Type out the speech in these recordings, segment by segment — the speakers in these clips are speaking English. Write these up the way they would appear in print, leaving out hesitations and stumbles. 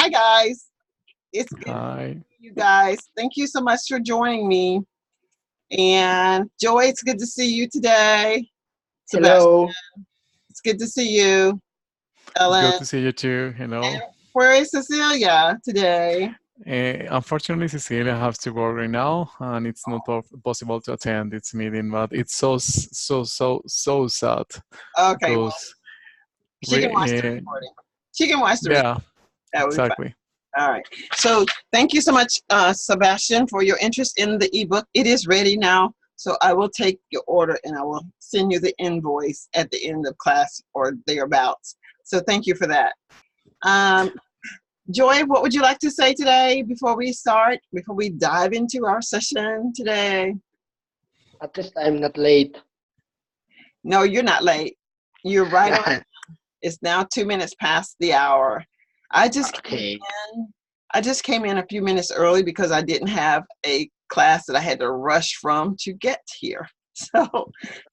Hi, guys. It's good to Hi. see you guys. Thank you so much for joining me. And Joy, it's good to see you today. Sebastian, Hello. it's good to see you. It's good Ellen, to see you too. Hello. and where is Cecilia today? Unfortunately, Cecilia has to work right now, and it's not possible to attend its meeting. But it's so sad Okay, well, because she can watch the recording. She can watch the recording. yeah, That would be fine. exactly. All right. So thank you so much, Sebastian, for your interest in the ebook. It is ready now. So I will take your order and I will send you the invoice at the end of class or thereabouts. So thank you for that. Joy, what would you like to say today before we start, before we dive into our session today? At least I'm not late. No, you're not late. You're right on. It's now 2 minutes past the hour. I just Okay. came in a few minutes early because I didn't have a class that I had to rush from to get here. So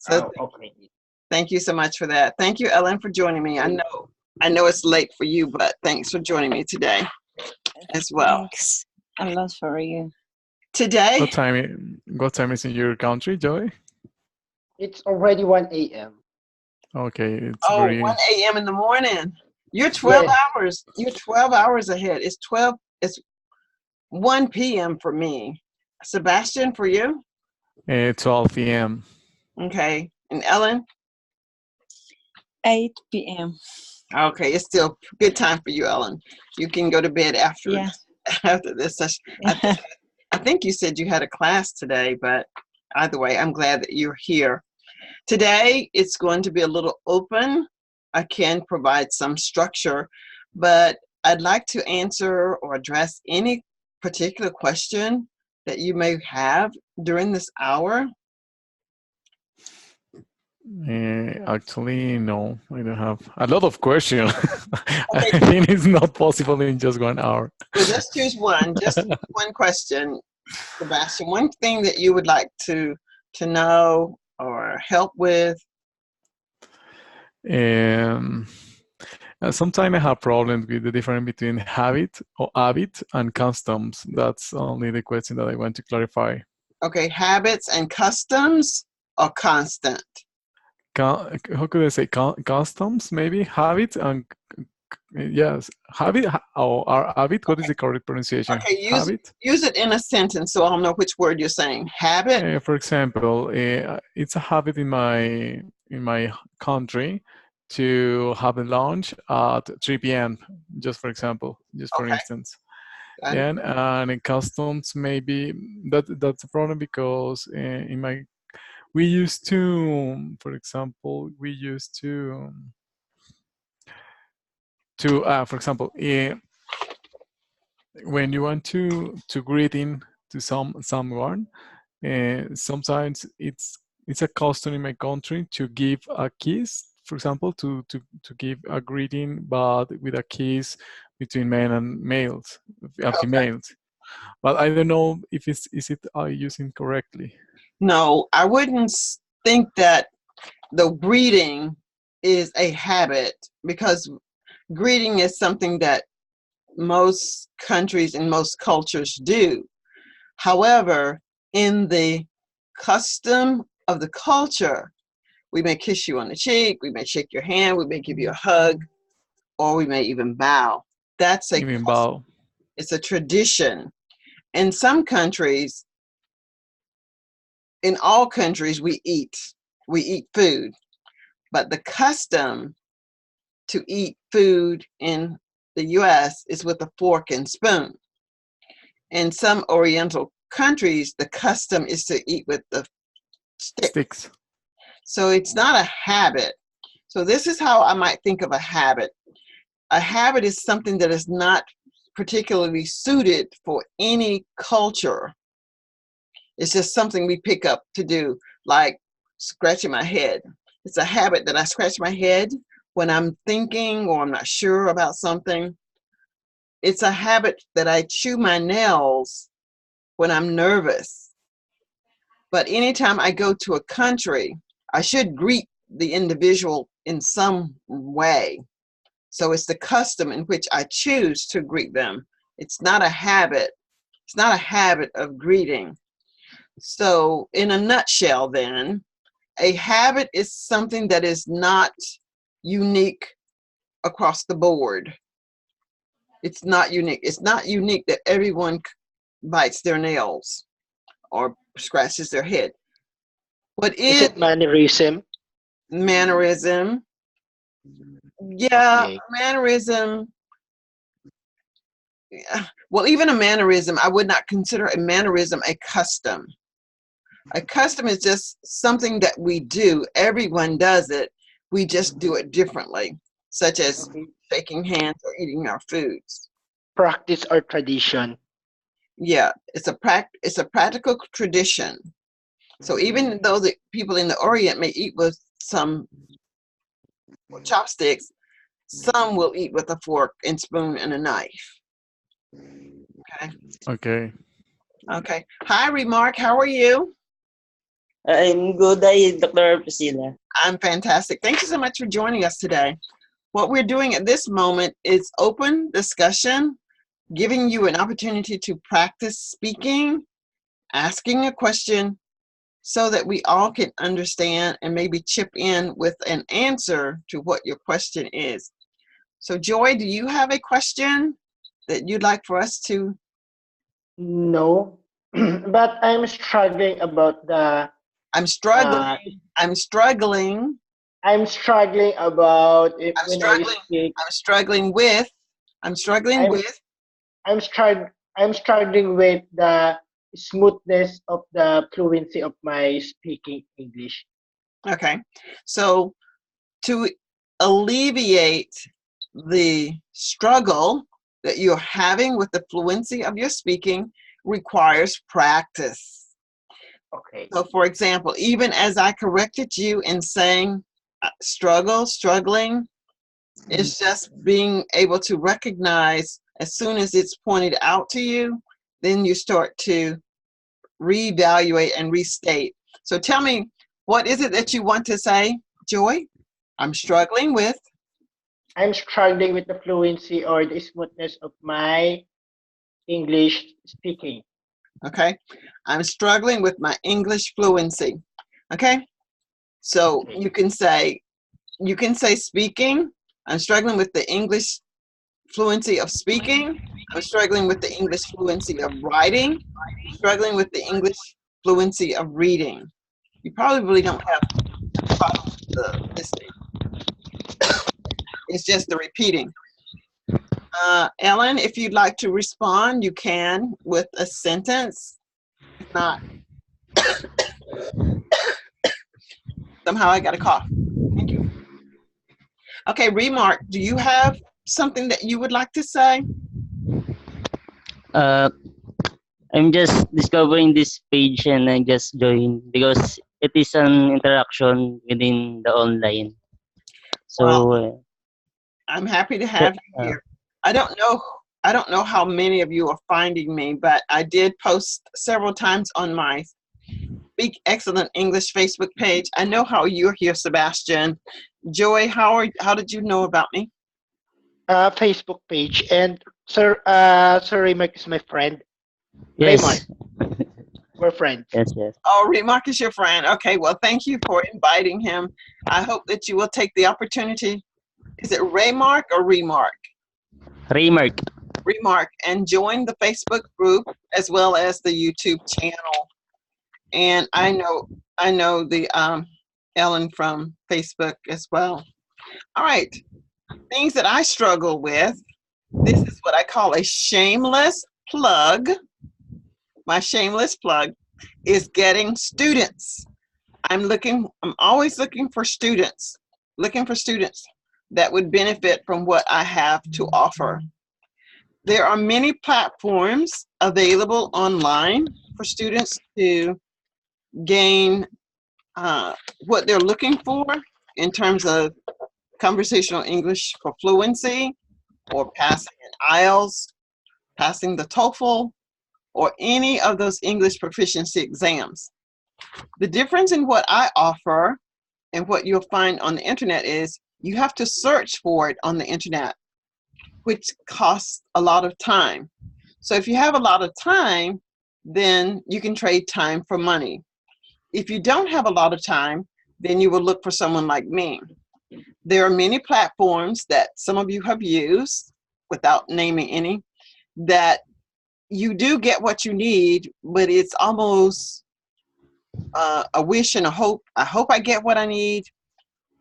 Oh, okay. thank you so much for that. Thank you, Ellen, for joining me. I know it's late for you, but thanks for joining me today as well. Thanks a lot for you. Today, What time is in your country, Joy? It's already 1 a.m. Okay, it's 1 very a.m. in the morning. You're 12 Yes. hours. You're 12 hours ahead. It's 1 p.m. for me. Sebastian, for you? 12 p.m. Okay. And Ellen? 8 p.m. Okay, it's still good time for you, Ellen. You can go to bed after Yeah. after this session. I think you said you had a class today, but either way, I'm glad that you're here. Today, it's going to be a little open. I can provide some structure, but I'd like to answer or address any particular question that you may have during this hour. Actually, no, I don't have a lot of questions. I Okay, think it's not possible in just 1 hour. so just choose one. Just one question, Sebastian. One thing that you would like to know or help with. Um, Sometimes I have problems with the difference between habit and customs. That's only the question that I want to clarify. Okay, habits and customs or constant? How could I say customs? Maybe habit and yes, or habit. What is the correct pronunciation? Okay, Habit. use it in a sentence so I'll know which word you're saying. Habit. For example, it's a habit in my country to have a lunch at 3 p.m. Just for example, just for Okay. instance. Got it. And in customs, maybe that's a problem because we used to, for example, for example, when you want to greeting to someone, sometimes it's a custom in my country to give a kiss, for example, to give a greeting, but with a kiss between men and males and Okay. females. But I don't know if is it using correctly. No, I wouldn't think that the greeting is a habit because greeting is something that most countries and most cultures do. However, in the custom of the culture, we may kiss you on the cheek, we may shake your hand, we may give you a hug, or we may even bow. That's a Even custom. bow. It's a tradition. In some countries, in all countries, we eat food, but the custom to eat food in the US is with a fork and spoon. In some Oriental countries, the custom is to eat with the stick. Sticks. So it's not a habit. So this is how I might think of a habit. A habit is something that is not particularly suited for any culture. It's just something we pick up to do, like scratching my head. It's a habit that I scratch my head when I'm thinking or I'm not sure about something. It's a habit that I chew my nails when I'm nervous. But anytime I go to a country, I should greet the individual in some way. So it's the custom in which I choose to greet them. It's not a habit. It's not a habit of greeting. So in a nutshell then, a habit is something that is not unique across the board. It's not unique. It's not unique that everyone bites their nails or scratches their head. What Is is it mannerism? mannerism? Yeah, Okay. mannerism. Yeah. Well, even a mannerism, I would not consider a mannerism a custom. A custom is just something that we do. Everyone does it. We just do it differently, such as Okay. shaking hands or eating our foods. Practice or tradition? Yeah, it's a practical tradition. So even though the people in the Orient may eat with some chopsticks, some will eat with a fork and spoon and a knife. Okay. Okay. Okay. Hi, Remark. How are you? I'm good, Dr. Priscilla. I'm fantastic. Thank you so much for joining us today. What we're doing at this moment is open discussion, giving you an opportunity to practice speaking, asking a question, so that we all can understand and maybe chip in with an answer to what your question is. So Joy, do you have a question that you'd like for us to? No, but I'm struggling about the. I'm struggling. Uh, I'm struggling. I'm struggling about if I'm when I struggling. speak. I'm struggling with. I'm struggling I'm with. I'm struggling with the smoothness of the fluency of my speaking English. Okay. So to alleviate the struggle that you're having with the fluency of your speaking requires practice. Okay. So for example, even as I corrected you in saying struggling, it's just being able to recognize as soon as it's pointed out to you, then you start to reevaluate and restate. So tell me, what is it that you want to say, Joy? I'm struggling with. I'm struggling with the fluency or the smoothness of my English speaking. Okay. I'm struggling with my English fluency. Okay. So Okay. you can say speaking. I'm struggling with the English fluency of speaking. I'm struggling with the English fluency of writing. I'm struggling with the English fluency of reading. You probably don't have a problem with the listening. It's just the repeating. Ellen, if you'd like to respond, you can with a sentence. If not, somehow I got a cough. Thank you. Okay, Remark, do you have something that you would like to say? Uh, I'm just discovering this page and I just joined because it is an interaction within the online. Well, So, I'm happy to have you here. I don't know how many of you are finding me, but I did post several times on my Speak Excellent English Facebook page. I know how you're here, Sebastian. Joy, how did you know about me? Facebook page and Sir Remark is my friend. Remark, yes, we're friends. yes. Oh, Remark is your friend. Okay, well, thank you for inviting him. I hope that you will take the opportunity. Is it Raymark or Remark? Remark. Remark, and join the Facebook group as well as the YouTube channel. And I know the Ellen from Facebook as well. All right, things that I struggle with. This is what I call a shameless plug. My shameless plug is getting students. I'm always looking for students that would benefit from what I have to offer. There are many platforms available online for students to gain what they're looking for in terms of conversational English for fluency, or passing an IELTS, passing the TOEFL, or any of those English proficiency exams. The difference in what I offer and what you'll find on the internet is you have to search for it on the internet, which costs a lot of time. So if you have a lot of time, then you can trade time for money. If you don't have a lot of time, then you will look for someone like me. There are many platforms that some of you have used, without naming any, that you do get what you need, but it's almost a wish and a hope. I hope I get what I need,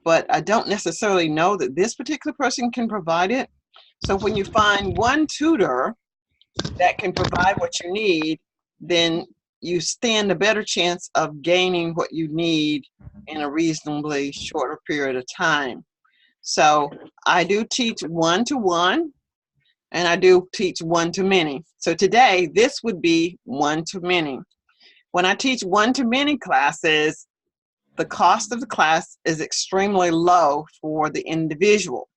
but I don't necessarily know that this particular person can provide it. So when you find one tutor that can provide what you need, then you stand a better chance of gaining what you need in a reasonably shorter period of time. So I do teach one-to-one, and I do teach one-to-many. So today, this would be one-to-many. When I teach one-to-many classes, the cost of the class is extremely low for the individual.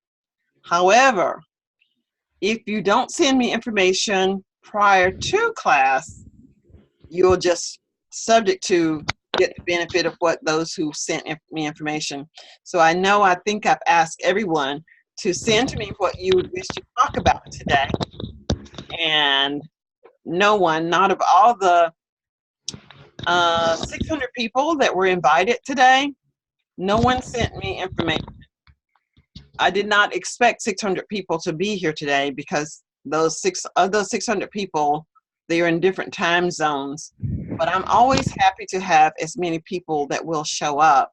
However, if you don't send me information prior to class, you'll just subject to get the benefit of what those who sent me information. So I think I've asked everyone to send to me what you would wish to talk about today. And no one, not of all the 600 people that were invited today, no one sent me information. I did not expect 600 people to be here today because those 600 people, they are in different time zones. But I'm always happy to have as many people that will show up.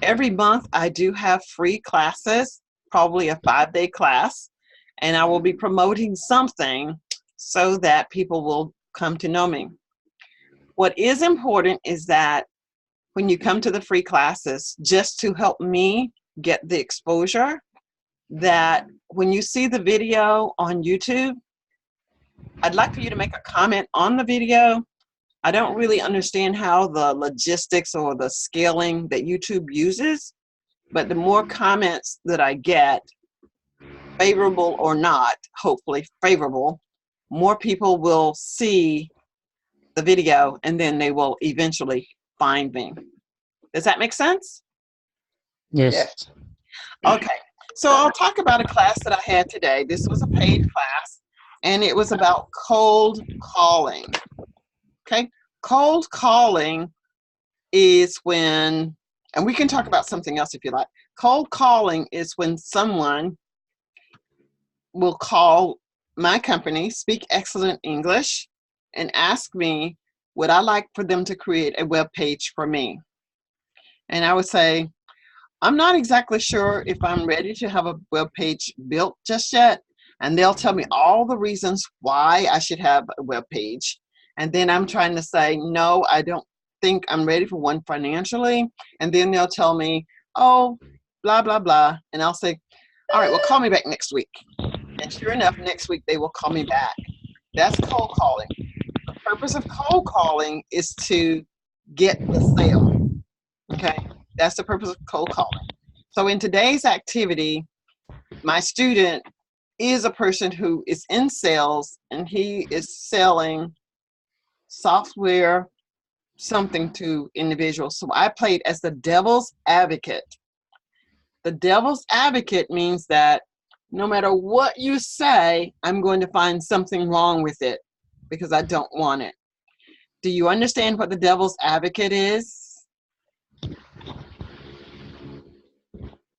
Every month I do have free classes, probably a 5-day class, and I will be promoting something so that people will come to know me. What is important is that when you come to the free classes, just to help me get the exposure, that when you see the video on YouTube, I'd like for you to make a comment on the video. I don't really understand how the logistics or the scaling that YouTube uses, but the more comments that I get, favorable or not, hopefully favorable, more people will see the video and then they will eventually find me. Does that make sense? Yes. Yes. Okay, so I'll talk about a class that I had today. This was a paid class, and it was about cold calling. Okay, cold calling is when, and we can talk about something else if you like. Cold calling is when someone will call my company, Speak Excellent English, and ask me, would I like for them to create a web page for me? And I would say, I'm not exactly sure if I'm ready to have a web page built just yet. And they'll tell me all the reasons why I should have a web page. And then I'm trying to say, no, I don't think I'm ready for one financially. And then they'll tell me, oh, blah, blah, blah. And I'll say, all right, well, call me back next week. And sure enough, next week they will call me back. That's cold calling. The purpose of cold calling is to get the sale. Okay, that's the purpose of cold calling. So in today's activity, my student is a person who is in sales, and he is selling software, something to individuals. So I played as the devil's advocate. The devil's advocate means that no matter what you say, I'm going to find something wrong with it because I don't want it. Do you understand what the devil's advocate is?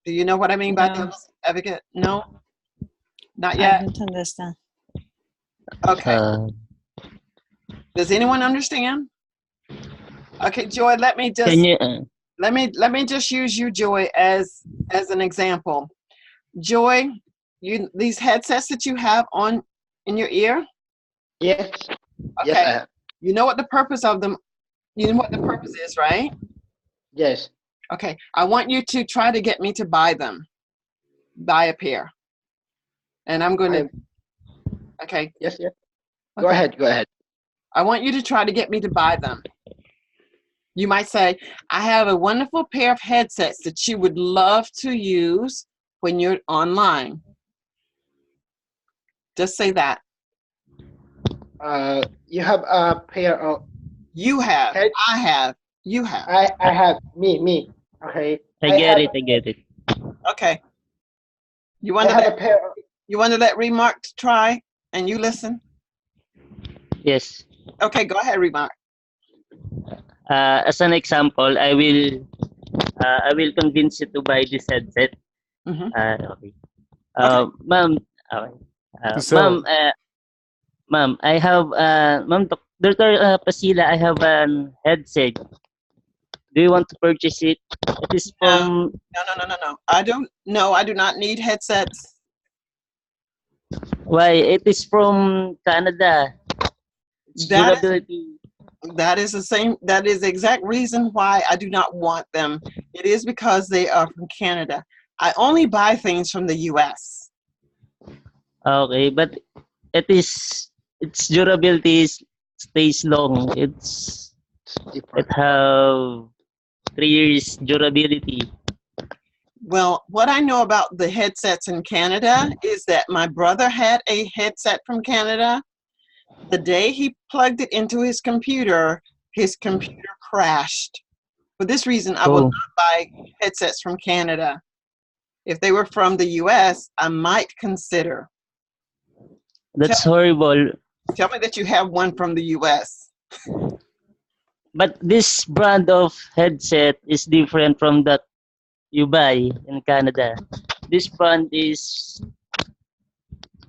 Do you know what I mean by No. devil's advocate? No? Not I yet? don't understand. Okay. Uh, Does anyone understand? Okay, Joy, let me just can you? let me just use you, Joy, as an example. Joy, these headsets that you have on in your ear, Yes. Yes, okay, I have. you know what the purpose of them, you know what the purpose is, right? Yes. Okay, I want you to try to get me to buy them. Buy a pair. And I'm going to, okay. Yes, yes. Go Okay. ahead. Go ahead. I want you to try to get me to buy them. You might say, I have a wonderful pair of headsets that you would love to use when you're online. Just say that. You have a pair of You have, head. I have, you have. I have me. Okay. I I get have it. I get it. Okay. You I want to had let a pair. Remark try and you listen? Yes. Okay, go ahead, Remark. As an example, I will convince you to buy this headset. Hmm. Okay. Okay. Ma'am, okay. To sell. Ma'am, I have Ma'am Dr. Priscilla, I have an headset. Do you want to purchase it? It is No, from no. I don't. No, I do not need headsets. why? It is from Canada. It's That durability. That is the same. That is the exact reason why I do not want them. It is because they are from Canada. I only buy things from the U.S. Okay, but it is its durability stays long. It Different. have 3 years durability. Well, what I know about the headsets in Canada is that my brother had a headset from Canada. The day he plugged it into his computer crashed. For this reason, I will Oh, not buy headsets from Canada. If they were from the U.S., I might consider. that's horrible. Tell me that you have one from the US. But this brand of headset is different from that you buy in Canada. This brand is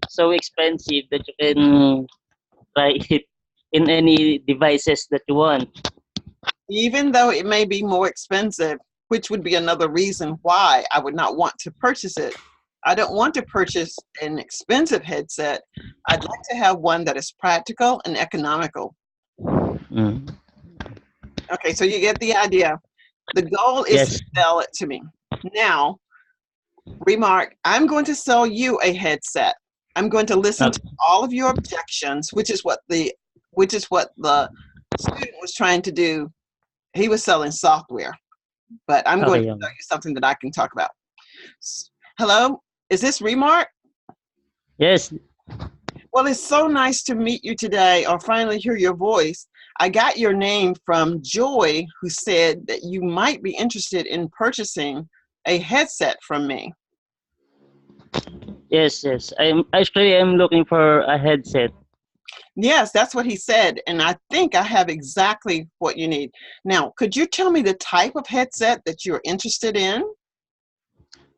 so expensive that you can try it in any devices that you want. Even though it may be more expensive, which would be another reason why I would not want to purchase it. I don't want to purchase an expensive headset. I'd like to have one that is practical and economical. Mm. Okay, so you get the idea. The goal is to Yes. sell it to me. Now, Remark, I'm going to sell you a headset. I'm going to listen to all of your objections, which is what the student was trying to do. He was selling software, but I'm going to Okay. tell you something that I can talk about. Hello, is this Remark? Yes. Well, it's so nice to meet you today or finally hear your voice. I got your name from Joy, who said that you might be interested in purchasing a headset from me. Yes. Yes. I'm looking for a headset. Yes, that's what he said. And I think I have exactly what you need. Now, could you tell me the type of headset that you're interested in?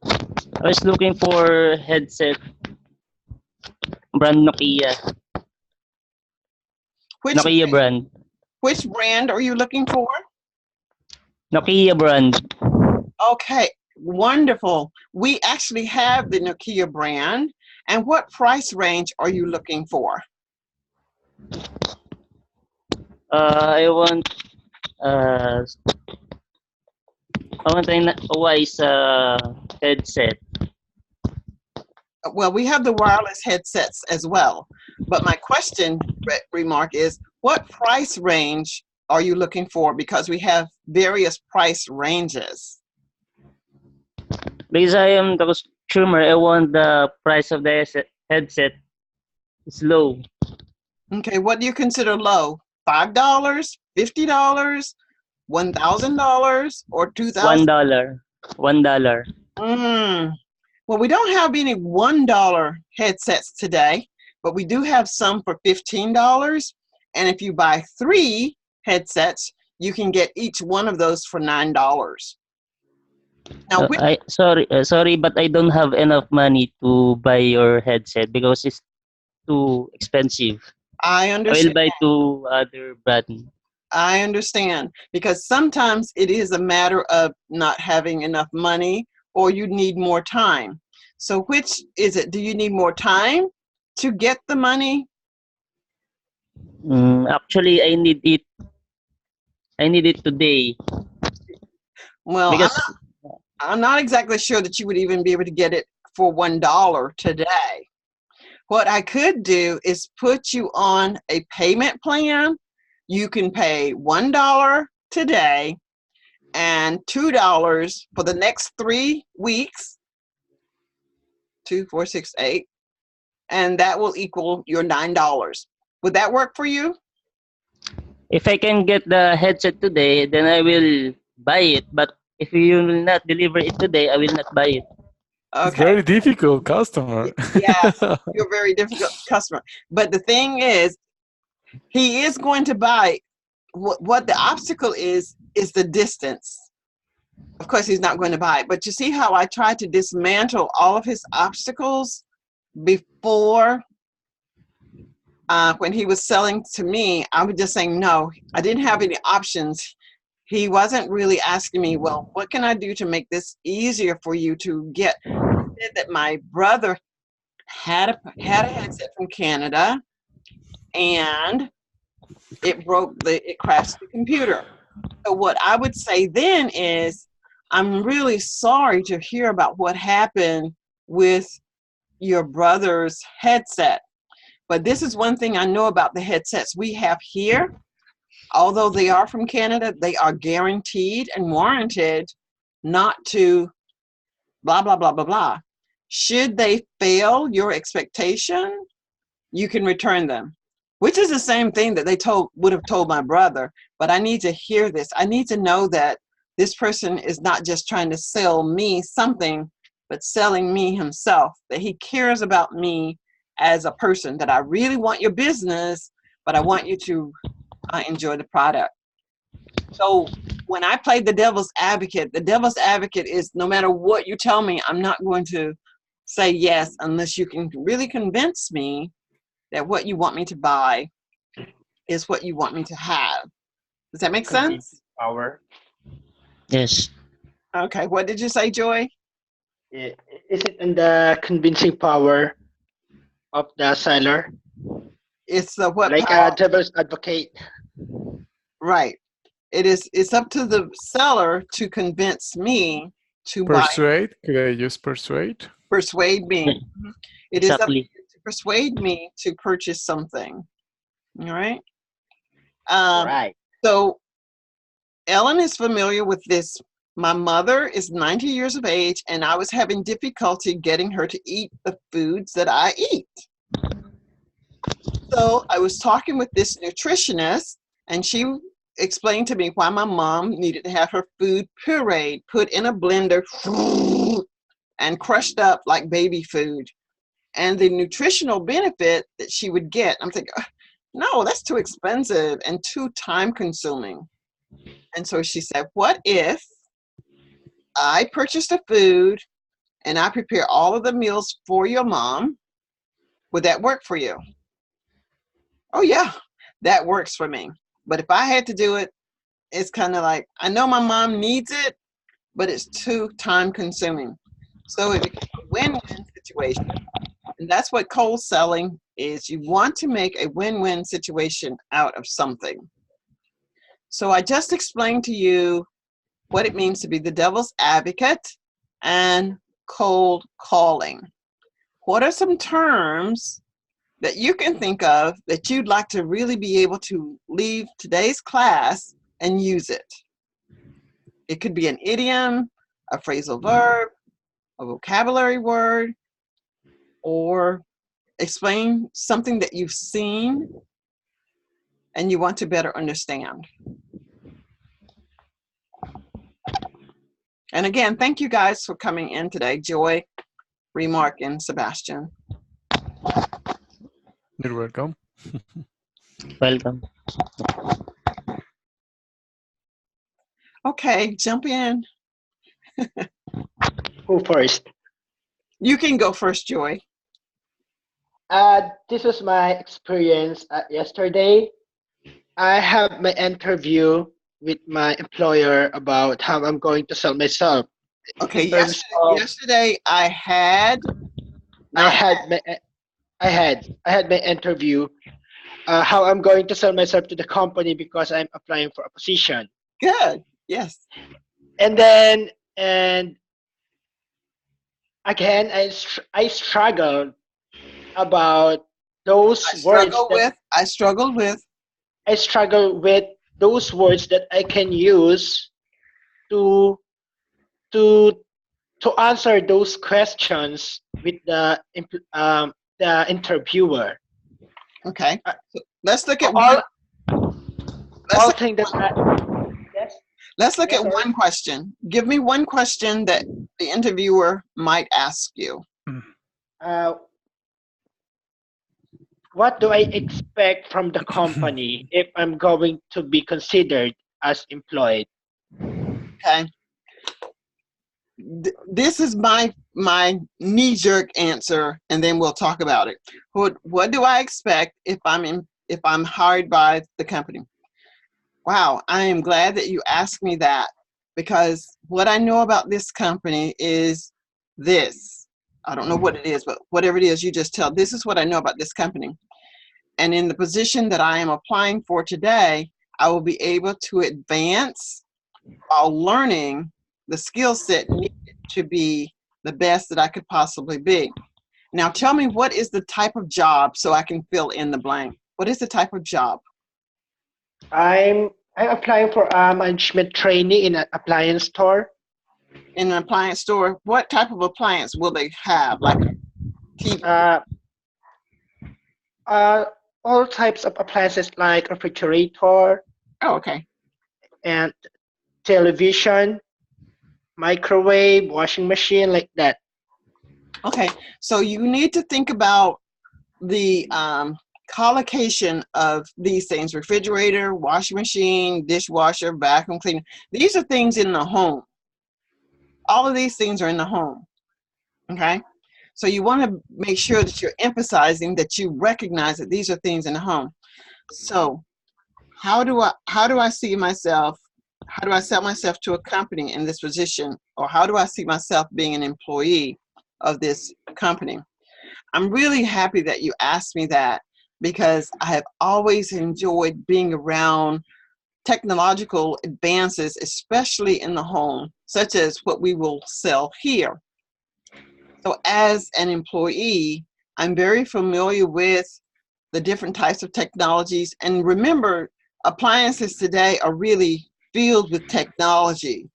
I was looking for headset brand Nokia. Which Nokia brand. which brand are you looking for? Nokia brand. Okay, wonderful. We actually have the Nokia brand. And what price range are you looking for? I want uh a wise headset. Well, we have the wireless headsets as well. But my question, Remark, is what price range are you looking for? Because we have various price ranges. Because I am the consumer, I want the price of the headset is low. Okay, what do you consider low? $5, $50, $1,000, or $2,000? $1. $1. Mm. Well, we don't have any $1 headsets today, but we do have some for $15. And if you buy 3 headsets, you can get each one of those for $9. Now, I sorry, but I don't have enough money to buy your headset because it's too expensive. I I will understand. buy two other brand. I understand because sometimes it is a matter of not having enough money or you need more time. So which is it? Do you need more time to get the money? Actually, I need it. I need it today Well, because I'm not exactly sure that you would even be able to get it for $1 today. What I could do is put you on a payment plan. You can pay $1 today and $2 for the next 3 weeks. 2, 4, 6, 8, and that will equal your $9. Would that work for you? if I can get the headset today, then I will buy it. But if you will not deliver it today, I will not buy it. It's Okay. very difficult customer. Yes, you're a very difficult customer. But the thing is, he is going to buy. What the obstacle is the distance. Of course, he's not going to buy it. But you see how I tried to dismantle all of his obstacles before when he was selling to me. I was just saying, no, I didn't have any options. He wasn't really asking me, well, what can I do to make this easier for you to get? He said that my brother had a headset from Canada, and it crashed the computer. So what I would say then is, I'm really sorry to hear about what happened with your brother's headset. But this is one thing I know about the headsets we have here. Although they are from Canada, they are guaranteed and warranted not to blah, blah, blah, blah, blah. Should they fail your expectation, you can return them, which is the same thing that they would have told my brother. But I need to hear this. I need to know that this person is not just trying to sell me something, but selling me himself, that he cares about me as a person, that I really want your business, but I want you to enjoy the product. So when I play the devil's advocate is, no matter what you tell me, I'm not going to say yes unless you can really convince me that what you want me to buy is what you want me to have. Does that make sense? Power. Yes. Okay, what did you say, Joy? Is it in the convincing power of the seller? It's the what Like power? a devil's advocate. Right. It's up to the seller to convince me to buy. Persuade. Could I use persuade? Persuade me. It is up to Exactly. you to persuade me to purchase something. All right. Right. So Ellen is familiar with this. My mother is 90 years of age, and I was having difficulty getting her to eat the foods that I eat. So I was talking with this nutritionist, and she explained to me why my mom needed to have her food pureed, put in a blender, and crushed up like baby food, and the nutritional benefit that she would get. I'm thinking, no, that's too expensive and too time consuming. And so she said, what if I purchased a food and I prepare all of the meals for your mom? Would that work for you? Oh yeah, that works for me. But if I had to do it, it's kind of like, I know my mom needs it, but it's too time consuming. So it became a win-win situation. And that's what cold selling is. You want to make a win-win situation out of something. So I just explained to you what it means to be the devil's advocate and cold calling. What are some terms that you can think of that you'd like to really be able to leave today's class and use it? It could be an idiom, a phrasal verb, a vocabulary word, or explain something that you've seen and you want to better understand. And again, thank you guys for coming in today, Joy, Remark, and Sebastian. You're welcome. Welcome. Okay, jump in. Who first? You can go first, Joy. This was my experience yesterday. I have my interview with my employer about how I'm going to sell myself. Okay, In terms of, yesterday I had I had my interview. How I'm going to sell myself to the company because I'm applying for a position. good. Yes. And then again, I struggled about those words that I struggled with. I struggle with those words that I can use to to to answer those questions with the interviewer. Okay. Uh, So let's look at all let's all look, thing that I, yes. Let's look Yes, at sir. one question. Give me one question that the interviewer might ask you. Uh, what do I expect from the company if I'm going to be considered as employed? Okay. This is my knee-jerk answer, and then we'll talk about it. What do I expect if I'm hired by the company? Wow, I am glad that you asked me that, because what I know about this company is this. I don't know what it is, but whatever it is, you just tell, this is what I know about this company. And in the position that I am applying for today, I will be able to advance while learning the skill set needed to be the best that I could possibly be. Now tell me, what is the type of job, so I can fill in the blank? What is the type of job? I'm applying for a management training in an appliance store. In an appliance store, what type of appliance will they have? Like a TV? Uh, uh, all types of appliances like refrigerator Oh, okay. and television, microwave, washing machine, like that. Okay, so you need to think about the collocation of these things: refrigerator, washing machine, dishwasher, vacuum cleaner. These are things in the home. All of these things are in the home. Okay, so you want to make sure that you're emphasizing that you recognize that these are things in the home. So how do I see myself? How do I sell myself to a company in this position? Or how do I see myself being an employee of this company? I'm really happy that you asked me that, because I have always enjoyed being around technological advances, especially in the home, such as what we will sell here. So as an employee, I'm very familiar with the different types of technologies. And remember, appliances today are really filled with technology.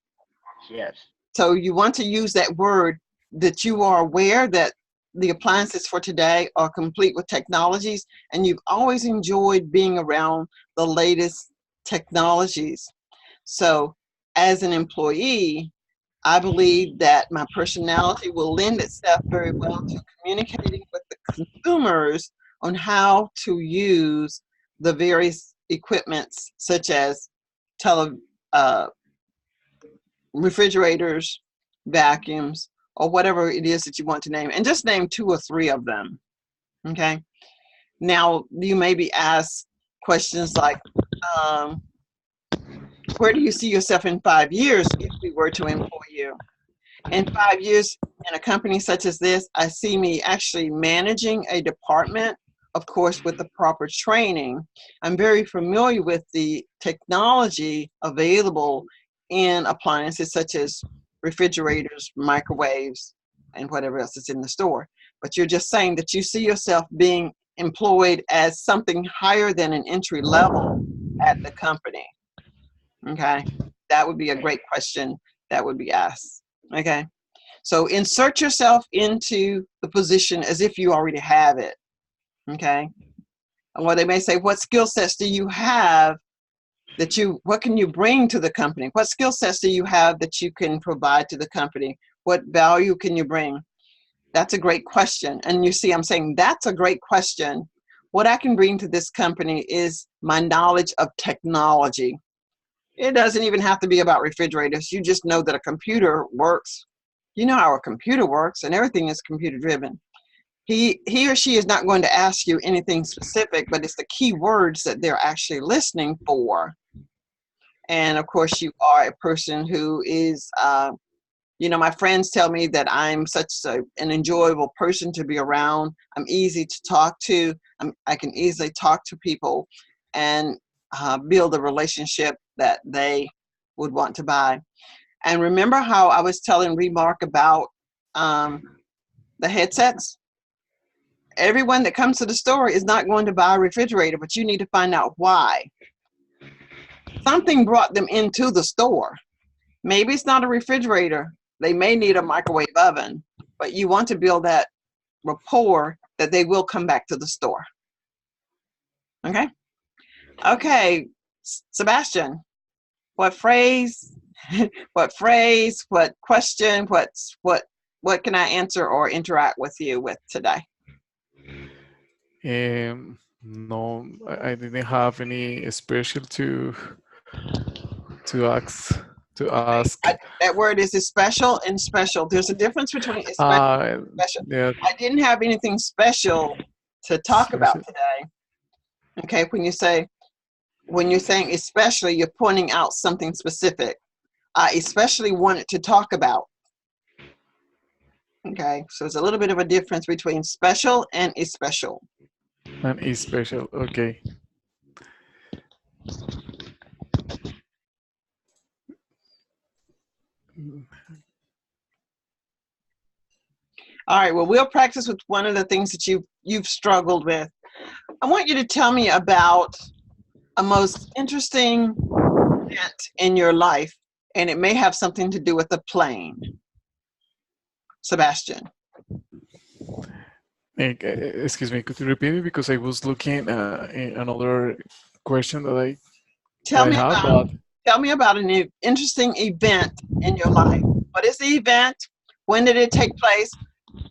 Yes. So you want to use that word, that you are aware that the appliances for today are complete with technologies, and you've always enjoyed being around the latest technologies. So as an employee, I believe that my personality will lend itself very well to communicating with the consumers on how to use the various equipments, such as uh, refrigerators, vacuums, or whatever it is that you want to name. And just name 2 or 3 of them, okay? Now, you may be asked questions like, where do you see yourself in 5 years if we were to employ you? In 5 years in a company such as this, I see me actually managing a department, of course, with the proper training. I'm very familiar with the technology available in appliances such as refrigerators, microwaves, and whatever else is in the store. But you're just saying that you see yourself being employed as something higher than an entry level at the company. Okay, that would be a great question that would be asked. Okay, so insert yourself into the position as if you already have it. Okay, and what they may say, what skill sets do you have that what can you bring to the company? What skill sets do you have that you can provide to the company? What value can you bring? That's a great question. And you see, I'm saying that's a great question. What I can bring to this company is my knowledge of technology. It doesn't even have to be about refrigerators. You just know that a computer works. You know how a computer works, and everything is computer driven. He or she is not going to ask you anything specific, but it's the key words that they're actually listening for. And of course, you are a person who is, my friends tell me that I'm such an enjoyable person to be around. I'm easy to talk to. I can easily talk to people and build a relationship that they would want to buy. And remember how I was telling Remark about the headsets? Everyone that comes to the store is not going to buy a refrigerator, but you need to find out why. Something brought them into the store. Maybe it's not a refrigerator. They may need a microwave oven, but you want to build that rapport that they will come back to the store. Okay? Okay, Sebastian, what phrase, what phrase, what question, what can I answer or interact with you with today? No, I didn't have any special to ask to ask. That word is special and special. There's a difference between special and special. Yeah, I didn't have anything special to talk about special. today. Okay, when you're saying especially, you're pointing out something specific. I especially wanted to talk about. Okay, so there's a little bit of a difference between special and especial. And is special. Okay. All right, well, we'll practice with one of the things that you've struggled with. I want you to tell me about a most interesting event in your life, and it may have something to do with a plane. Sebastian. Excuse me, could you repeat it? Because I was looking in another question that I have, but Tell me about an interesting event in your life. What is the event? When did it take place?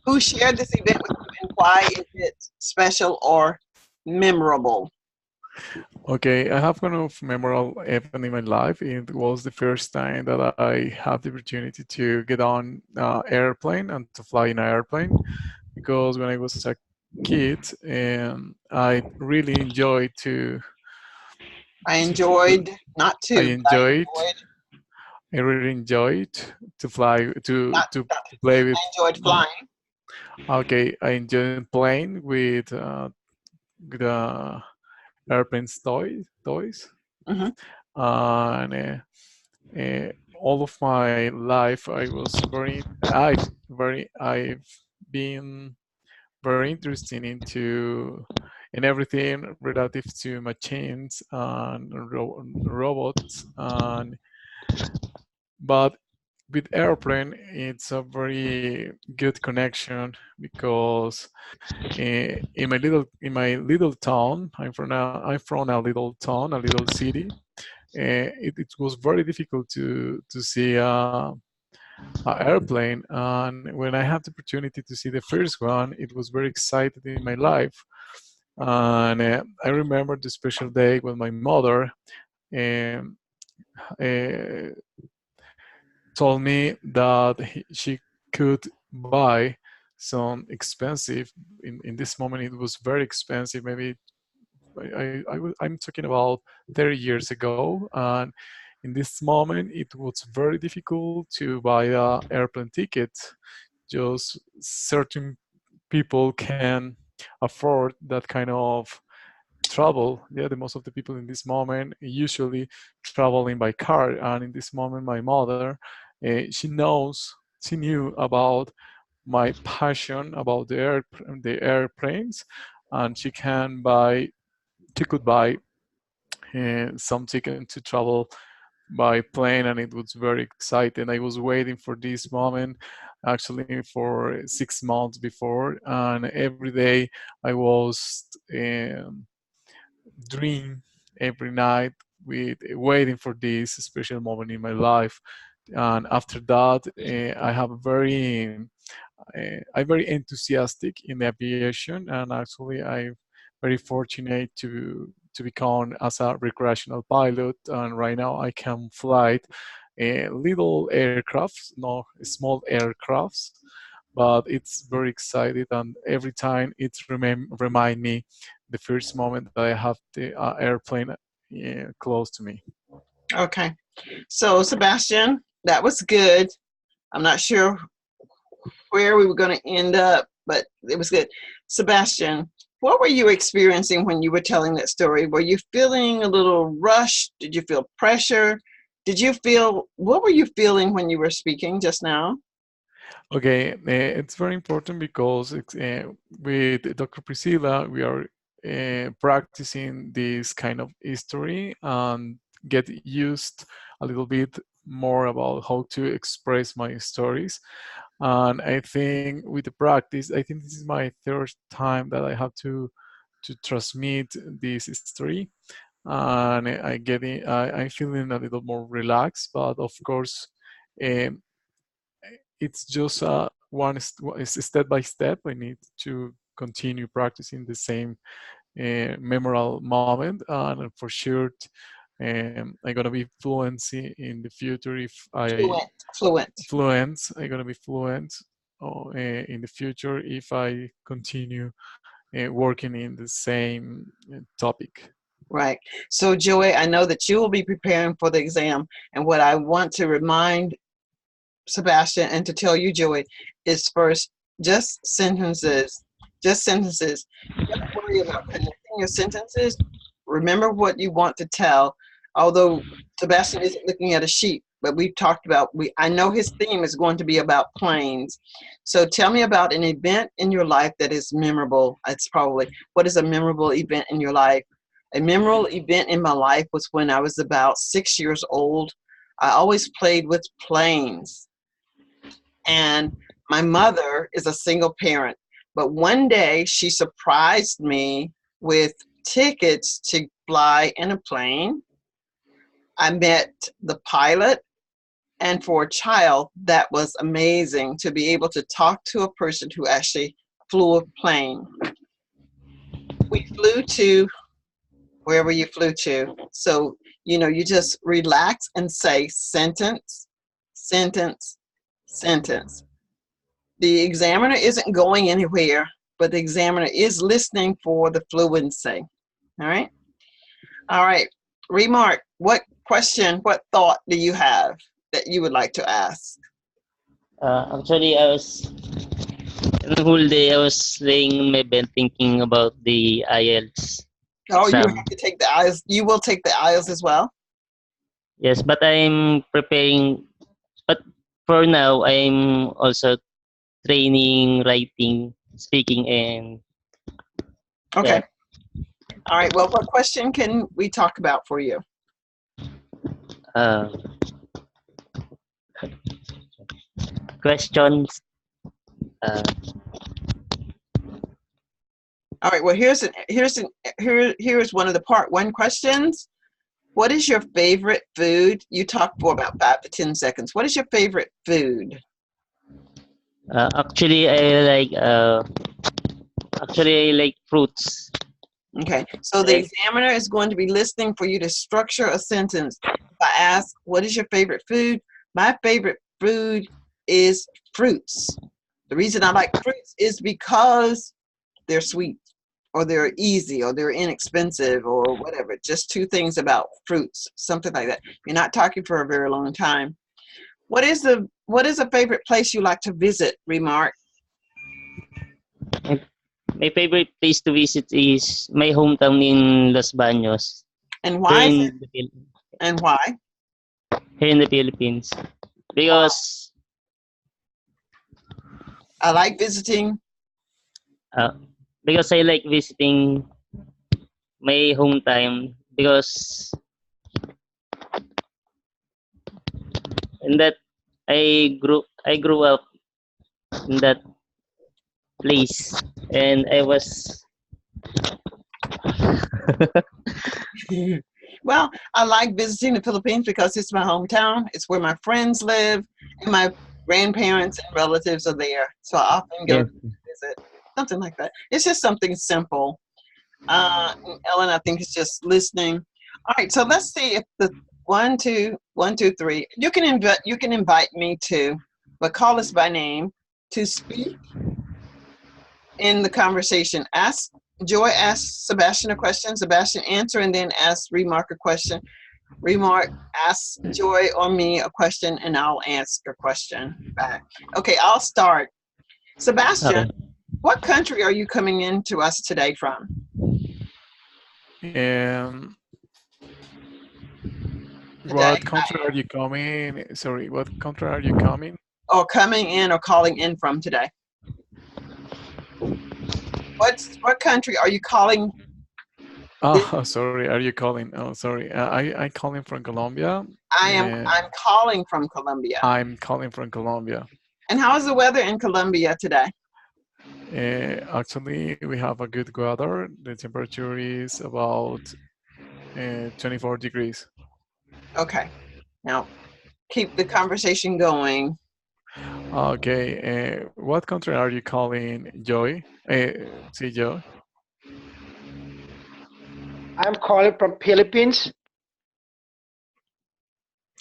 Who shared this event with you, and why is it special or memorable? okay, I have kind of memorable event in my life. It was the first time that I had the opportunity to get on airplane and to fly in an airplane. Because when I was a kid, I really enjoyed to. I enjoyed, not to. I enjoyed. I really enjoyed to fly to play with. I enjoyed flying. Okay, I enjoyed playing with the airplanes toys. Mm-hmm. And all of my life I've been very interested into in everything relative to machines and robots, but with airplane it's a very good connection because in my little town, I'm from a little town, a little city. It was very difficult to see an airplane, and when I had the opportunity to see the first one, it was very exciting in my life. And I remember the special day when my mother um, uh, told me that she could buy some expensive. In this moment, it was very expensive. Maybe I'm talking about 30 years ago, and in this moment, it was very difficult to buy a airplane ticket. Just certain people can afford that kind of travel. Yeah, the most of the people in this moment usually traveling by car, and in this moment, my mother, she knew about my passion about the airplanes, and she could buy some ticket to travel by plane, and it was very exciting. I was waiting for this moment actually for 6 months before, and every day I was dream every night with waiting for this special moment in my life. And after that, I'm very enthusiastic in aviation, and actually I'm very fortunate to become as a recreational pilot. And right now I can fly little aircrafts, no small aircrafts, but it's very exciting. And every time it remind me the first moment that I have the airplane close to me. Okay. So, Sebastian, that was good. I'm not sure where we were going to end up, but it was good. Sebastian, what were you experiencing when you were telling that story? Were you feeling a little rushed? Did you feel pressure? What were you feeling when you were speaking just now? Okay, it's very important because with Dr. Priscilla, we are practicing this kind of history and get used a little bit more about how to express my stories. And I think with the practice, I think this is my third time that I have to transmit this story. and I'm feeling a little more relaxed. But of course, um, it's just it's step by step. I need to continue practicing the same memorable moment, and for sure, I'm gonna be fluency in the future if I Fluent. fluent. I'm gonna be fluent in the future if I continue working in the same topic. Right. So, Joey, I know that you will be preparing for the exam. And what I want to remind Sebastian and to tell you, Joey, is first just sentences. Just sentences. Don't worry about connecting your sentences. Remember what you want to tell. Although Sebastian isn't looking at a sheet, but we've talked about, I know his theme is going to be about planes. So tell me about an event in your life that is memorable. It's probably, what is a memorable event in your life? A memorable event in my life was when I was about 6 years old. I always played with planes. And my mother is a single parent. But one day she surprised me with tickets to fly in a plane. I met the pilot. And for a child, that was amazing to be able to talk to a person who actually flew a plane. We flew to wherever you flew to. So, you just relax and say sentence, sentence, sentence. The examiner isn't going anywhere, but the examiner is listening for the fluency. All right? All right. Remark, what question, what thought do you have that you would like to ask? Actually, the whole day I was laying in my bed thinking about the IELTS Oh, you exam. have to take the IELTS. You will take the IELTS as well? Yes, but I'm preparing. But for now, I'm also training, writing, speaking, and Okay. that. All right. Well, what question can we talk about for you? Uh, questions. Uh, All right. Well, here's one of the part one questions. What is your favorite food? You talk for about 5 to 10 seconds. What is your favorite food? actually, I like fruits. Okay. So the Like, examiner is going to be listening for you to structure a sentence. If I ask, what is your favorite food? My favorite food is fruits. The reason I like fruits is because they're sweet, or they're easy, or they're inexpensive, or whatever. Just two things about fruits, something like that. You're not talking for a very long time. What is a favorite place you like to visit? Remark. my favorite place to visit is my hometown in Los Baños, And here why is it? in the And why? here in the Philippines, because I like visiting. uh, because I like visiting my hometown because in that I grew up in that place, and I was Well, I like visiting the Philippines because it's my hometown. It's where my friends live, and my grandparents and relatives are there. So I often go yeah. to visit, something like that. It's just something simple. And Ellen, I think, is just listening. All right, so let's see if the 1, 2, 3. You can invite me to, but call us by name to speak in the conversation. Ask Joy, ask Sebastian a question, Sebastian answer, and then ask Remark a question. Remark, ask Joy or me a question, and I'll ask a question back. Okay, I'll start. Sebastian, Okay. what country are you coming in to us today from? Um, Today, what country are you coming? Sorry, what country are you coming? or coming in or calling in from today? What country are you calling? Oh, sorry. Are you calling? Oh, sorry. I calling from Colombia. I'm calling from Colombia. I'm calling from Colombia. And how is the weather in Colombia today? Actually, we have a good weather. The temperature is about 24 degrees. Okay. Now keep the conversation going. Okay, what country are you calling Joy? See, Joy. I'm calling from Philippines.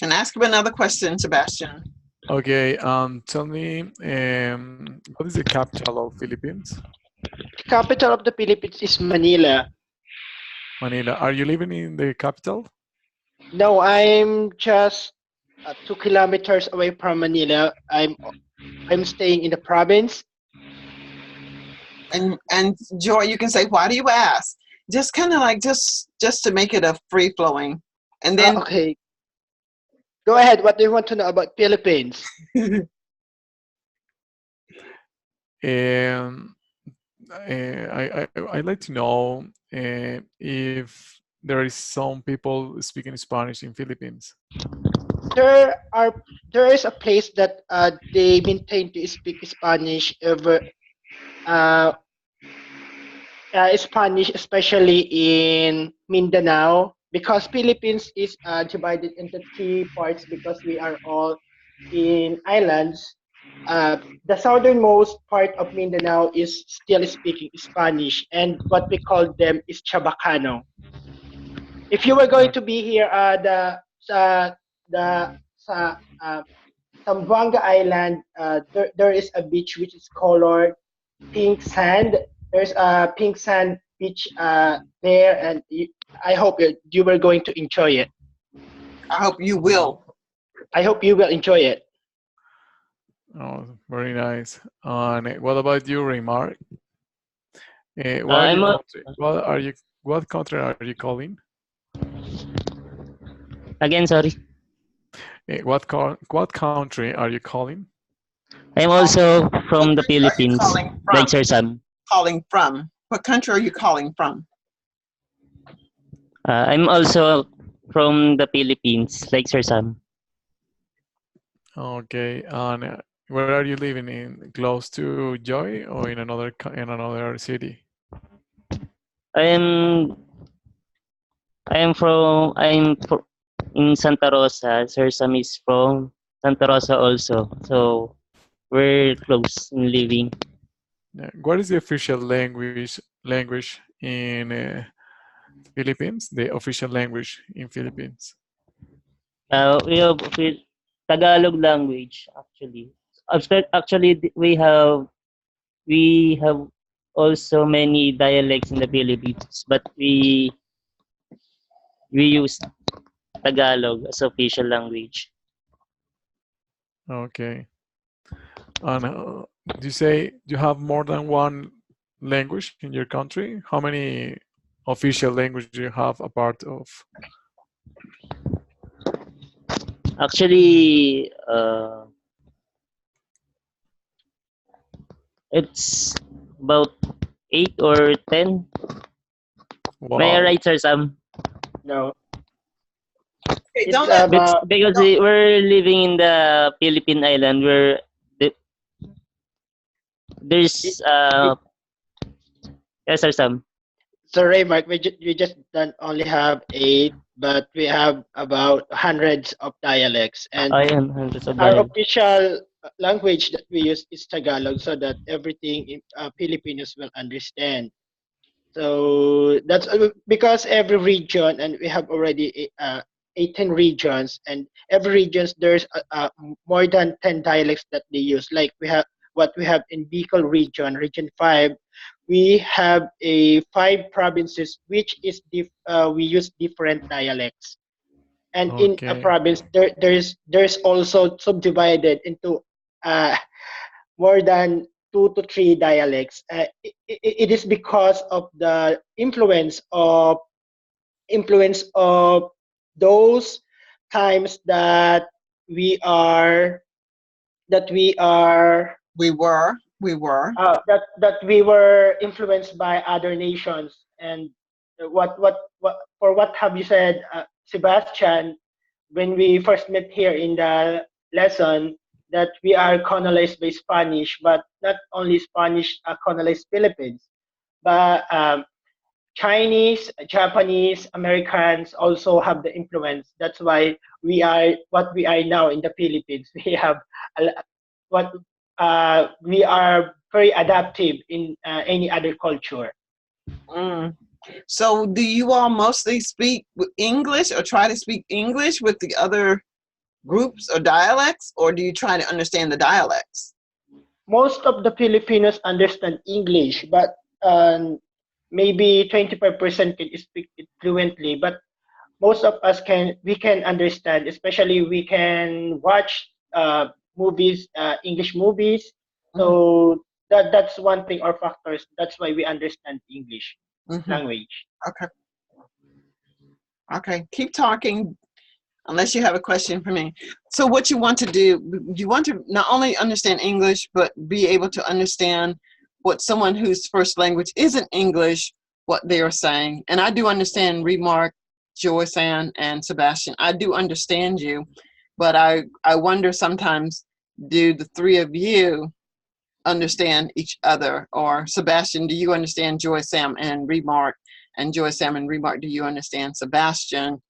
And ask him another question, Sebastian. Okay, tell me, what is the capital of Philippines? Capital of the Philippines is Manila. Manila. Are you living in the capital? No, I'm just 2 kilometers away from Manila. I'm staying in the province. And Joy, you can say, why do you ask? Just kind of like just to make it a free flowing. And then Okay. Go ahead. What do you want to know about Philippines? Um, I'd like to know if there is some people speaking Spanish in Philippines. There is a place that they maintain to speak Spanish uh, Spanish, especially in Mindanao, because Philippines is divided into 3 parts because we are all in islands. The southernmost part of Mindanao is still speaking Spanish, and what we call them is Chabacano. If you were going to be here, the sa Zamboanga Island, there is a beach which is colored pink sand. There's a pink sand beach there, and I hope you were going to enjoy it. I hope you will. I hope you will enjoy it. Oh, very nice. And what about you, Reymar? I'm a, What country are you calling? again, sorry. What country are you calling? I'm also What from the country are you Philippines, calling like from? Sir Sam. Calling from? What country are you calling from? I'm also from the Philippines, like Sir Sam. Okay, and where are you living in? Close to Joy or in another city? I'm I'm in Santa Rosa. Sir Sam is from Santa Rosa also. So we're close in living. What is the official language in Philippines? The official language in Philippines. We have Tagalog language actually. Actually, we have also many dialects in the Philippines, but we use Tagalog as official language. Okay. And do you have more than one language in your country? How many official languages do you have a part of? Actually, it's about 8 or 10. May I Wow. right, Sir Sam? No, Okay, it's don't let about Because don't, we're living in the Philippine island where it, there's it, yes, Sir Sam. sorry, Mark. We just don't only have 8, but we have about hundreds of dialects, and Ayan, hundreds of our dialects. official language that we use is Tagalog, so that everything Filipinos will understand. So that's because every region, and we have already 18 regions, and every regions there's more than 10 dialects that they use. Like what we have in Bicol region, region 5, we have a 5 provinces which is we use different dialects. And in a Okay. province, there's also subdivided into uh, more than 2 to 3 dialects. It is because of the influence of those times that we are that we are that we were influenced by other nations. And what for what have you said, Sebastian, when we first met here in the lesson, that we are colonized by Spanish, but not only Spanish colonized Philippines, but Chinese, Japanese, Americans also have the influence. That's why we are what we are now in the Philippines. We have what we are very adaptive in any other culture. Mm. So do you all mostly speak English or try to speak English with the other groups or dialects, or do you try to understand the dialects? Most of the Filipinos understand English, but maybe 25% can speak it fluently. But most of us can understand, especially we can watch movies, English movies. So that's one thing or factors. That's why we understand English language. Okay. Okay. Keep talking unless you have a question for me. So what you want to do, you want to not only understand English, but be able to understand what someone whose first language isn't English, what they are saying. And I do understand Remark, Joyce-Ann, and Sebastian. I do understand you, but I wonder sometimes, do the three of you understand each other? Or Sebastian, do you understand Joyce-Ann and Remark? And Joyce-Ann and Remark, do you understand Sebastian?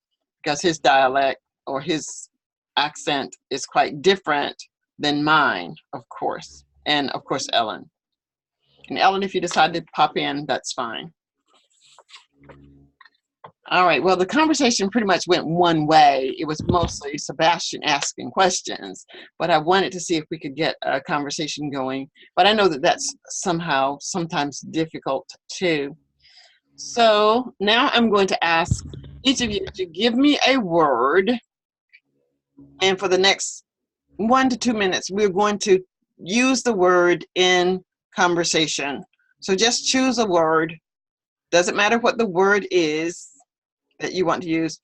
Because his dialect or his accent is quite different than mine, of course. And of course, Ellen. And Ellen, if you decide to pop in, that's fine. All right, well, the conversation pretty much went one way. It was mostly Sebastian asking questions, but I wanted to see if we could get a conversation going. But I know that that's somehow sometimes difficult too. So now I'm going to ask each of you to give me a word. And for the next 1 to 2 minutes, we're going to use the word in conversation. So just choose a word. Doesn't matter what the word is that you want to use.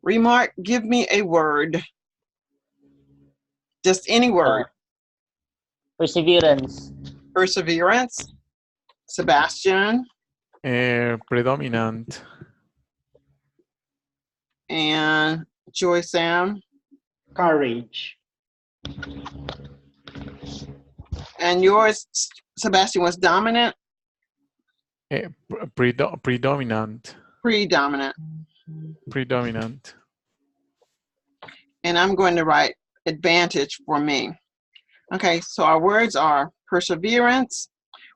Remark, give me a word. Just any word. Perseverance. Perseverance. Sebastian. Predominant. And Joy-Sam. Courage. And yours, Sebastian, was dominant? Predominant. Predominant. Predominant. And I'm going to write advantage for me. Okay, so our words are perseverance,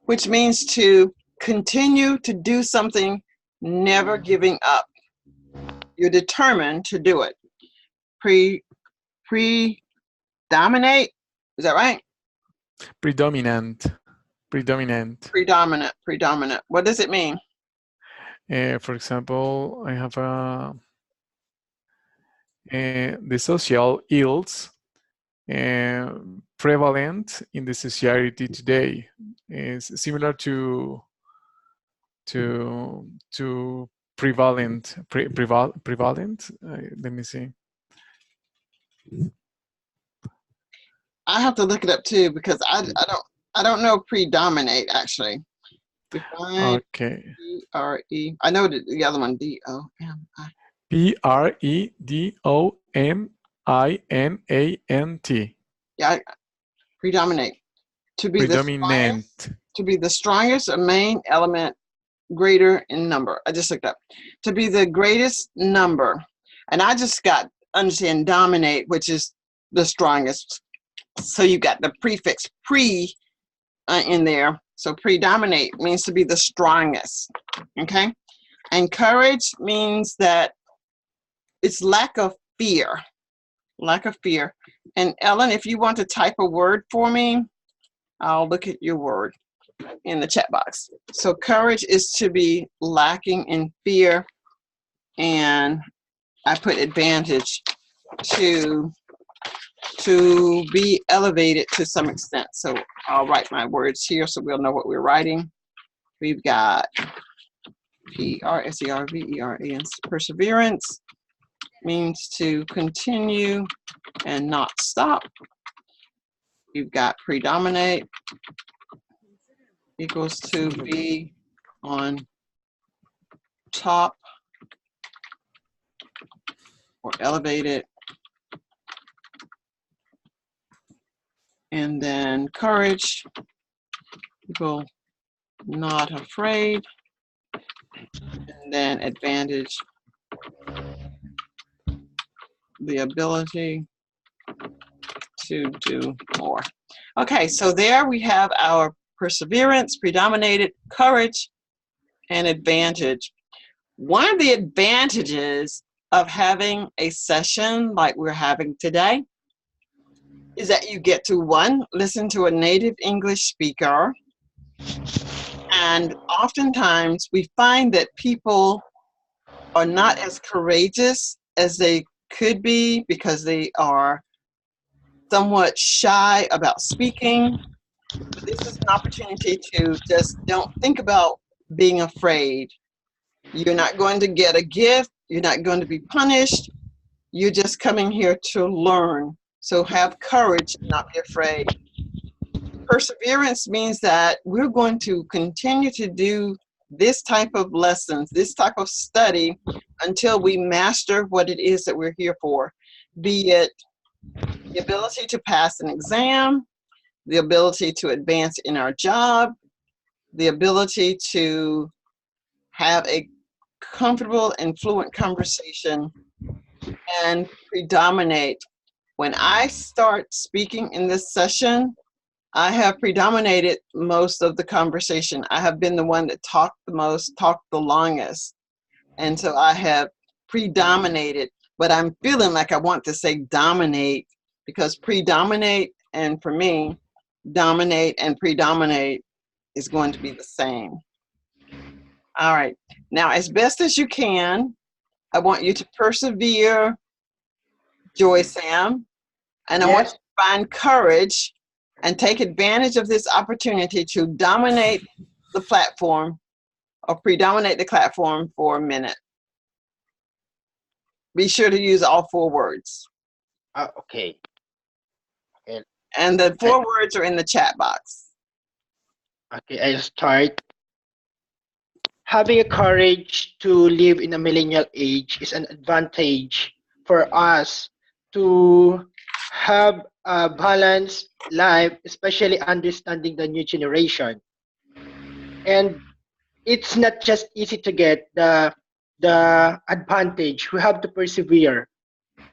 which means to continue to do something, never giving up. You're determined to do it. Predominate, is that right? Predominant. Predominant. Predominant, predominant. What does it mean? For example, I have the social ills prevalent in the society today is similar to prevalent. Prevalent. Let me see. I have to look it up too because I don't know predominate actually. Define Okay. P-R-E. I know the other one, D-O-M-I. Predominant. Yeah, predominate. To be Predominant. to be the strongest or main element, greater in number. I just looked up. To be the greatest number. And I just got understand dominate, which is the strongest. So you got the prefix pre in there. So predominate means to be the strongest. Okay. And courage means that it's lack of fear. Lack of fear. And Ellen, if you want to type a word for me, I'll look at your word in the chat box. So courage is to be lacking in fear, and I put advantage to be elevated to some extent. So I'll write my words here so we'll know what we're writing. We've got perseverance. Perseverance means to continue and not stop. You've got predominate equals to be on top or elevated. And then courage equal not afraid. And then advantage, the ability to do more. Okay, so there we have our perseverance, predominated, courage, and advantage. One of the advantages of having a session like we're having today is that you get to, one, listen to a native English speaker. And oftentimes we find that people are not as courageous as they could be because they are somewhat shy about speaking. But this is an opportunity to just don't think about being afraid. You're not going to get a gift. You're not going to be punished. You're just coming here to learn. So have courage, not be afraid. Perseverance means that we're going to continue to do this type of lessons, this type of study until we master what it is that we're here for, be it the ability to pass an exam, the ability to advance in our job, the ability to have a comfortable and fluent conversation, and predominate. When I start speaking in this session, I have predominated most of the conversation. I have been the one that talked the most, talked the longest. And so I have predominated, but I'm feeling like I want to say dominate, because predominate and for me, dominate and predominate is going to be the same. All right. Now, as best as you can, I want you to persevere, Joy Sam, and I want you Yes. to find courage and take advantage of this opportunity to dominate the platform or predominate the platform for a minute. Be sure to use all 4 words. Okay. Okay. And the 4 words are in the chat box. Okay. I'll start. Having a courage to live in a millennial age is an advantage for us to have a balanced life, especially understanding the new generation. And it's not just easy to get the advantage. We have to persevere.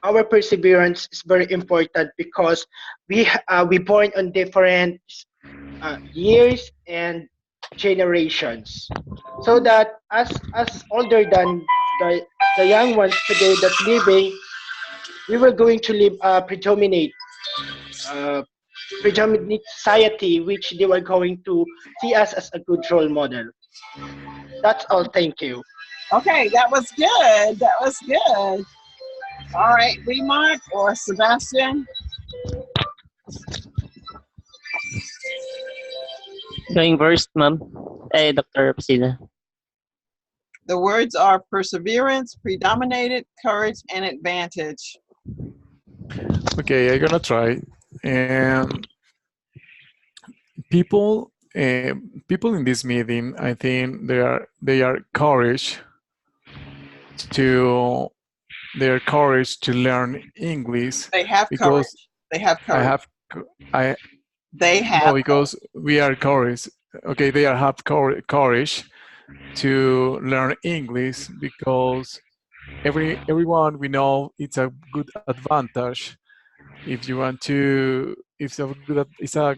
Our perseverance is very important because we born on different years and generations, so that as older than the young ones today that living, we were going to live a uh, predominant society, which they were going to see us as a good role model. That's all. Thank you. Okay, that was good. That was good. All right, Remark or Sebastian? Going first, ma'am. Dr. Priscilla. The words are perseverance, predominated, courage, and advantage. Okay, I'm gonna try. And people, people in this meeting, I think they are to their courage to learn English They have because courage. They have I courage. have I They have no because we are courage. Okay, they are have courage to learn English because everyone we know it's a good advantage if you want to. It's a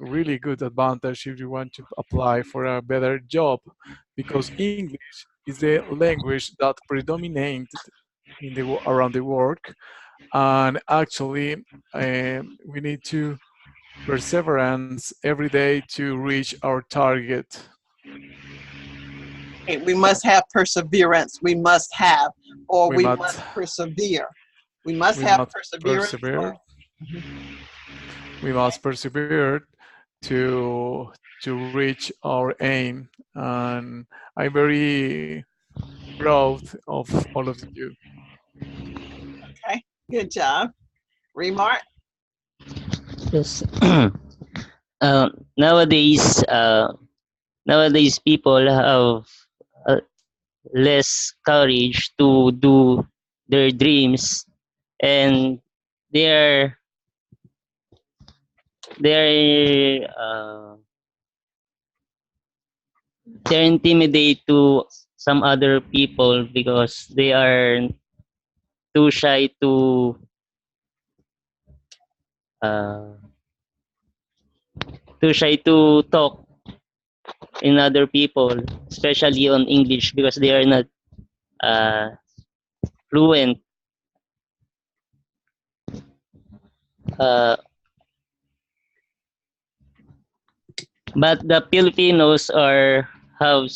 really good advantage if you want to apply for a better job, because English is the language that predominates in around the world, and actually we need to perseverance every day to reach our target. we must have perseverance. We must have, or We we must must persevere. We must we have must perseverance. persevere. Mhm. We must persevere to reach our aim, and I'm very proud of all of you. Okay, good job. Remark. Yes. uh, nowadays, uh, nowadays people have uh, less courage to do their dreams, and they're they're uh, they're intimidated to some other people because they are too shy uh, to talk in other people, especially on English because they are not uh, fluent. Uh, but the Filipinos are have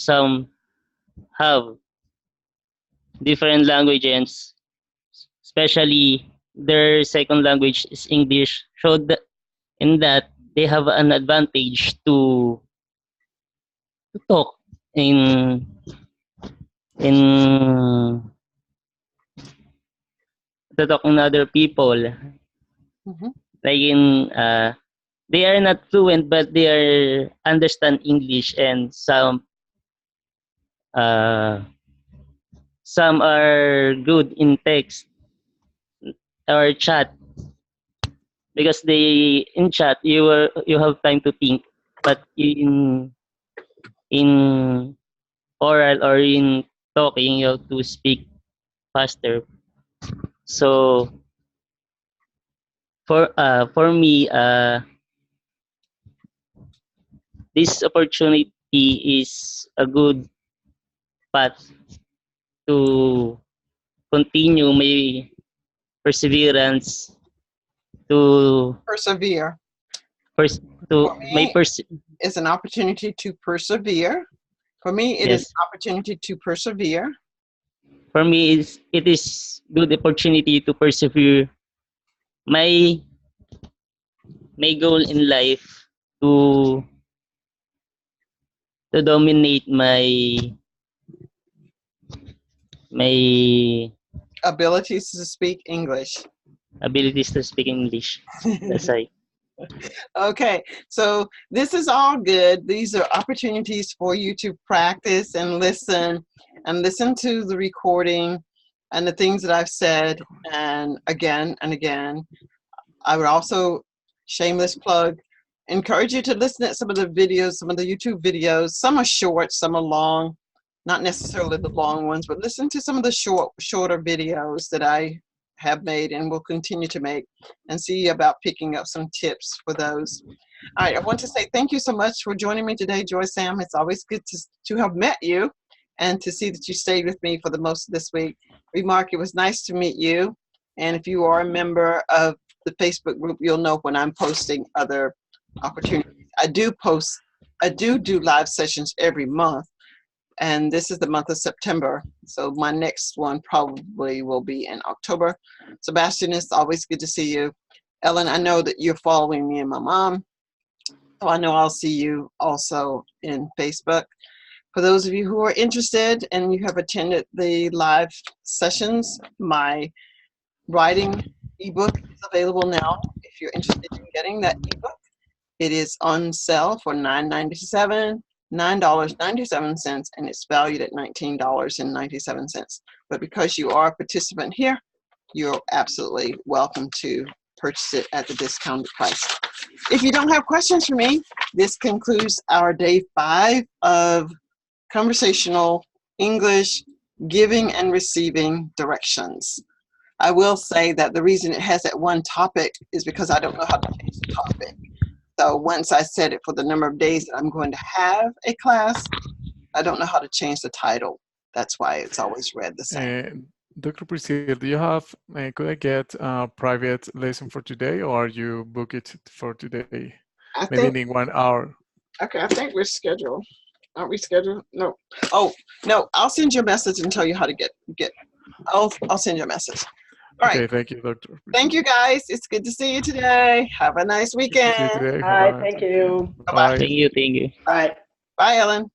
different languages, especially their second language is English. So in that they have an advantage to talk in in to talk in other people. Mhm. Like they are not fluent, but they are understand English, and uh, some are good in text or chat because they in chat you have time to think, but in oral or in talking you have to speak faster. So for me this opportunity is a good path to continue my perseverance to Persevere. pers- For to my me, it's an opportunity to persevere. For me, it is yes, an opportunity to persevere. for me it is good opportunity to persevere my my goal in life to dominate my Abilities to speak English. abilities to speak English. That's right. Okay, so this is all good. These are opportunities for you to practice and listen to the recording and the things that I've said and again and again. I would also, shameless plug, encourage you to listen at some of the videos, some of the YouTube videos. Some are short, some are long, not necessarily the long ones, but listen to some of the shorter videos that I have made and will continue to make and see about picking up some tips for those. All right, I want to say thank you so much for joining me today, Joy Sam. It's always good to have met you and to see that you stayed with me for the most of this week. Remark, it was nice to meet you. And if you are a member of the Facebook group, you'll know when I'm posting other opportunities. I do live sessions every month, and this is the month of September. So my next one probably will be in October. Sebastian, it's always good to see you. Ellen, I know that you're following me and my mom, so I know I'll see you also in Facebook. For those of you who are interested and you have attended the live sessions, my writing ebook is available now. If you're interested in getting that ebook, it is on sale for $9.97, $9.97, and it's valued at $19.97. But because you are a participant here, you're absolutely welcome to purchase it at the discounted price. If you don't have questions for me, this concludes our day 5 of Conversational English Giving and Receiving Directions. I will say that the reason it has that one topic is because I don't know how to change the topic. So once I set it for the number of days that I'm going to have a class, I don't know how to change the title. That's why it's always read the same. Dr. Priscilla, do you have, could I get a private lesson for today, or you book it for today? I Maybe think, in 1 hour. okay, I think we're scheduled. Aren't we scheduled? No. Oh, no, I'll send you a message and tell you how to get, I'll send you a message. All right. Okay, thank you, Dr. Thank you, guys. It's good to see you today. Have a nice Good to see you weekend. today. Hi, Bye-bye. thank you. Bye-bye. Thank you. Bye. Bye, Ellen.